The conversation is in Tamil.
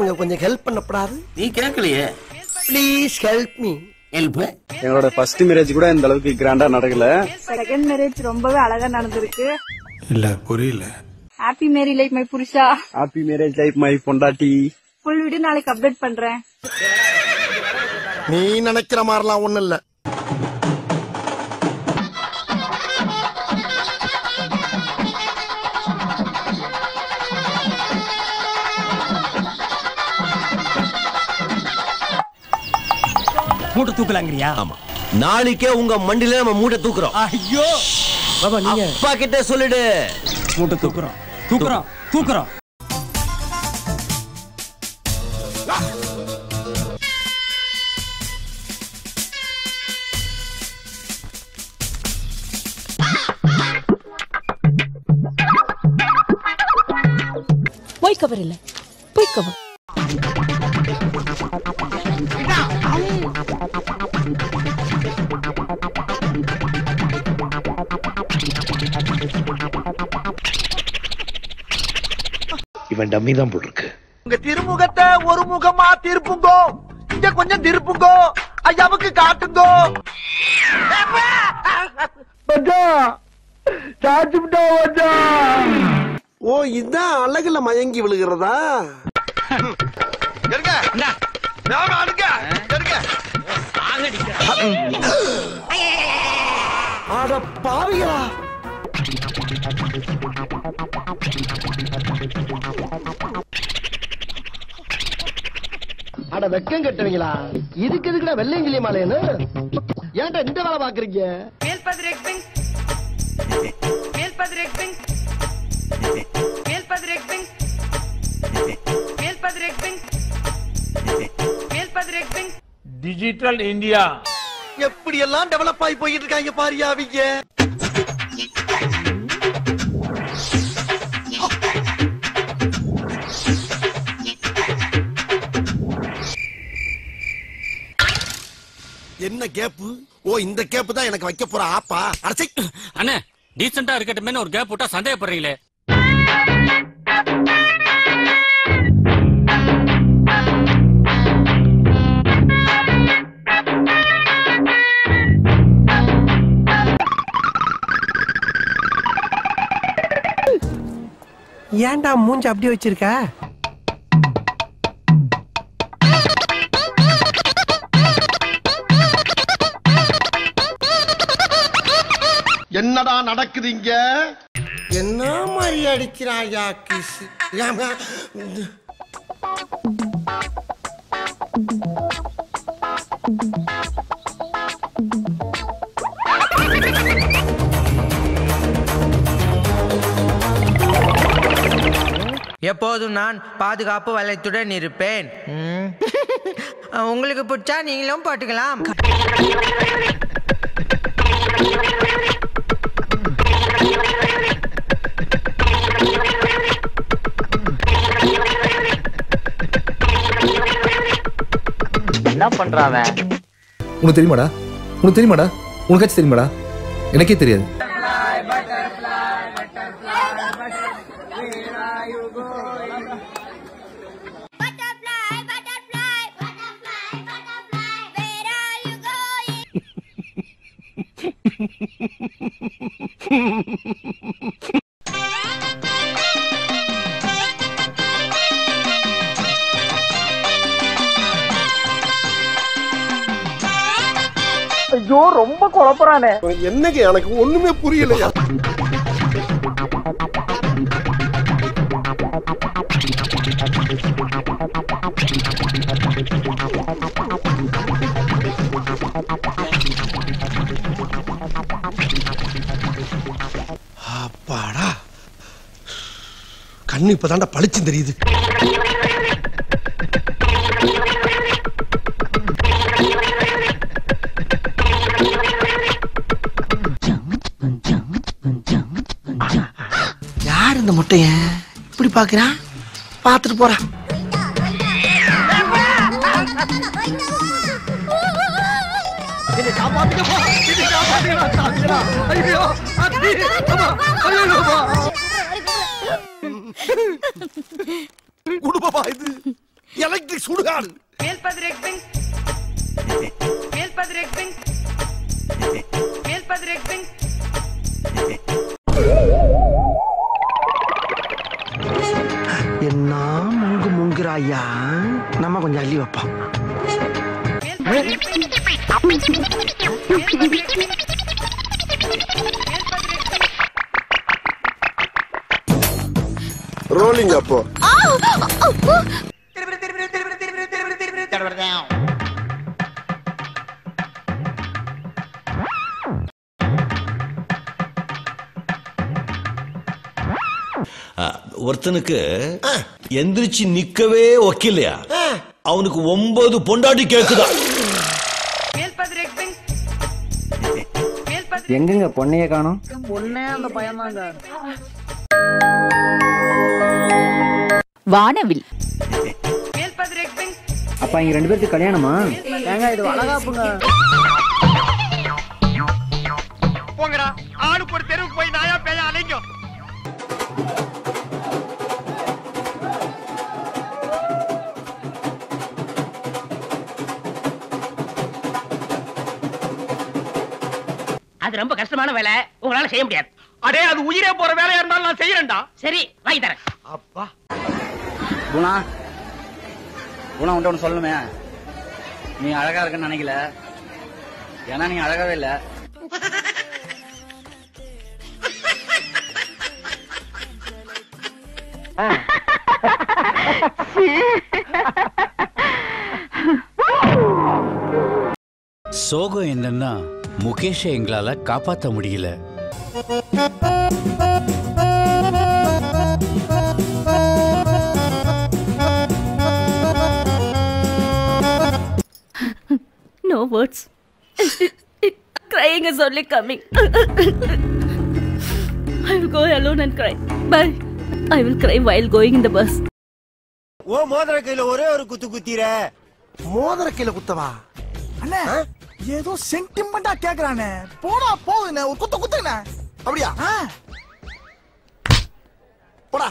வயசானவங்க கொஞ்சம் ஹெல்ப் பண்ணப்படாது? நீ கேட்கலையே. Please help me. ஹெல்ப். எங்களோட ஃபர்ஸ்ட் மேரேஜ் கூட இந்த அளவுக்கு கிராண்டா நடக்கல. செகண்ட் மேரேஜ் ரொம்பவே அழகா நடந்திருக்கு. இல்ல புரியல. Happy Mary life my Purusha. Happy marriage life my பொண்டாட்டி. ஃபுல் வீடியோ நாளைக்கு அப்டேட் பண்றேன். நீ நினைக்கிற மாதிரிலாம் ஒண்ணும் இல்ல. மூட்டை தூக்கலாங்கறியா? ஆமா, நாளைக்கே உங்க மண்டில நம்ம மூட்டை தூக்குறோம். ஐயோ பாபா, நீங்க அப்பா கிட்ட சொல்லிடு. மூட்டை தூக்குறோம் தூக்குறோம் தூக்குறோம். போய் கவர் இல்ல, போய் கவர். இவன் டம்மி தான் போட்டுருக்கு. உங்க திருமுகத்தை ஒரு முகமா திருப்புங்கோ, இங்க கொஞ்சம் திருப்புங்கோ, ஐயாவுக்கு காட்டுங்கோ. ஓ, இதான் அழகுல மயங்கி விழுகிறதா? அட பாவிகளா! அட வெக்கம் கட்டுவீங்களா? இதுக்கு எதுக்குடா வெள்ளையங்கிலி மாலைன்னு ஏன்டா இந்த வேலை பாக்குறீங்க? டிஜிட்டல் இந்தியா எப்படி எல்லாம் டெவலப் ஆகி போயிட்டு இருக்காங்க பாரியாவிங்க. என்ன கேப்பு? ஓ, இந்த கேப்பு தான் எனக்கு வைக்க போற ஆப்பா. அடச்சை அண்ணே, டீசெண்டா இருக்கட்டுமே ஒரு கேப் விட்டா சந்தேகப்படுறீங்களே. ஏன்டா மூஞ்சி அப்படி வச்சிருக்க? என்னடா நடக்குது இங்க? என்ன மாதிரி அடிக்கிறாயா கிஸ்? எப்போதும் நான் பாதுகாப்பு வலயத்துடன் இருப்பேன். உங்களுக்கு பிடிச்சா நீங்களும் போட்டுக்கலாம். என்ன பண்றான்? உனக்கு தெரியுமாடா? உனக்கு தெரியுமாடா? உனக்காச்சும் தெரியுமாடா? எனக்கே தெரியாது. ஐயோ, ரொம்ப குழப்பறானே. என்னங்க எனக்கு ஒண்ணுமே புரியலையா? அப்பாடா, கண்ணு இப்பதான்டா பளிச்சு தெரியுது. யார் இந்த முட்டைய இப்படி பாக்குறான்? பாத்துட்டு போறான். குடும்பமா இது? எலக்ட்ரிக் சுடுகாடு. என்ன முங்குறாயா? நம்ம கொஞ்சம் அள்ளி வைப்போம். ரோலிங் அப்போ ஒருத்தனுக்கு எந்திரிச்சு நிக்கவே ஒக்கில்லையா, அவனுக்கு 9 பொண்டாட்டி கேக்குதா. எங்கங்க பொண்ணைய காணோம்? பொண்ணே அந்த பயமாங்க. வானவில். அப்பா இங்க 2 பேருக்கு கல்யாணமா? ஏங்க இது வளகாப்புங்க. போங்கடா, ஆளுக்கு ஒரு தெருவுக்கு போய் நாயா பேயா அலைங்க. அது ரொம்ப கஷ்டமான வேலை, உங்களால செய்ய முடியாது. அடே அது உயிரே போற வேலையா இருந்தாலும் நான் செய்யறேன்டா. சரி வாங்கி தரேன். அப்பா குணா குணா உன்ட்ட ஒன்று சொல்லணுமே. நீ அழகா இருக்குன்னு நினைக்கல, ஏன்னா நீ அழகாவே இல்ல. சோகம் என்னன்னா முகேஷை எங்களால காப்பாத்த முடியல. No words. Crying is only coming. I will go alone and cry. Bye. I will cry while going in the bus. ஓ மோதிர கையில ஒரே ஒரு குத்து குத்திர. மோதிர கையில குத்தவா? அண்ணே ஏதோ சென்டிமெண்டா கேக்குறானே. போடா போகுதுண்ணே, ஒரு குத்து குத்துங்கண்ணே. அப்படியா? போடா.